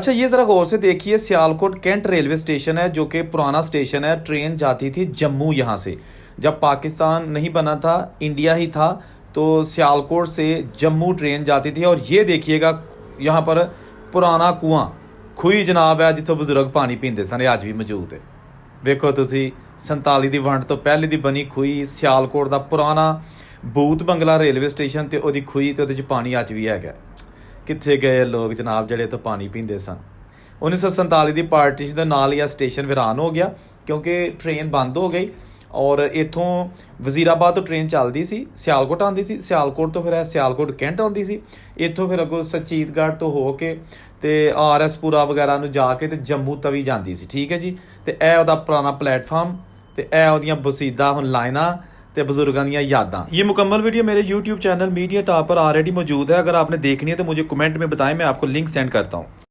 अच्छा ये ज़रा गौर से देखिए, सियालकोट कैंट रेलवे स्टेशन है जो कि पुराना स्टेशन है। ट्रेन जाती थी जम्मू यहाँ से, जब पाकिस्तान नहीं बना था, इंडिया ही था, तो सियालकोट से जम्मू ट्रेन जाती थी। और ये देखिएगा यहाँ पर पुराना कुआं खूही जनाब है जिथों बजुर्ग पानी पींदे सन, अज भी मौजूद है। ਵੇਖੋ ਤੁਸੀਂ 47 ਦੀ ਵੰਡ ਤੋਂ ਪਹਿਲੇ ਦੀ ਬਣੀ ਖੂਹੀ, ਸਿਆਲਕੋਟ ਦਾ ਪੁਰਾਣਾ ਬੂਤ ਬੰਗਲਾ ਰੇਲਵੇ ਸਟੇਸ਼ਨ ਤੇ ਉਹਦੀ ਖੂਹੀ ਤੇ ਉਹਦੇ 'ਚ ਪਾਣੀ ਅੱਜ ਵੀ ਹੈਗਾ। ਕਿੱਥੇ ਗਏ ਲੋਕ ਜਨਾਬ ਜਿਹੜੇ ਤੋਂ ਪਾਣੀ ਪੀਂਦੇ ਸਨ। 1947 ਦੀ ਪਾਰਟੀਸ਼ਨ ਦੇ ਨਾਲ ਹੀ ਆ ਸਟੇਸ਼ਨ ਵੀਰਾਨ ਹੋ ਗਿਆ ਕਿਉਂਕਿ ਟ੍ਰੇਨ ਬੰਦ ਹੋ ਗਈ। ਔਰ ਇੱਥੋਂ ਵਜ਼ੀਰਾਬਾਦ ਤੋਂ ਟ੍ਰੇਨ ਚੱਲਦੀ ਸੀ, ਸਿਆਲਕੋਟ ਆਉਂਦੀ ਸੀ, ਸਿਆਲਕੋਟ ਤੋਂ ਫਿਰ ਇਹ ਸਿਆਲਕੋਟ ਕੈਂਟ ਆਉਂਦੀ ਸੀ, ਇੱਥੋਂ ਫਿਰ ਅੱਗੋਂ ਸਚੀਤਗੜ੍ਹ ਤੋਂ ਹੋ ਕੇ ਤੇ RS ਪੁਰਾ ਵਗੈਰਾ ਨੂੰ ਜਾ ਕੇ ਤੇ ਜੰਮੂ ਤਵੀ ਜਾਂਦੀ ਸੀ। ਠੀਕ ਹੈ ਜੀ। ਤੇ ਇਹ ਉਹਦਾ ਪੁਰਾਣਾ ਪਲੇਟਫਾਰਮ ਤੇ ਇਹ ਉਹਦੀਆਂ ਬਸੀਦਾ ਹੁਣ ਲਾਈਨਾਂ ਤੇ बुजुर्गों ਦੀਆਂ यादां। ये मुकम्मल वीडियो मेरे YouTube चैनल मीडिया टॉप पर ऑलरेडी मौजूद है। अगर आपने देखनी है तो मुझे कमेंट में बताएं, मैं आपको लिंक सेंड करता हूँ।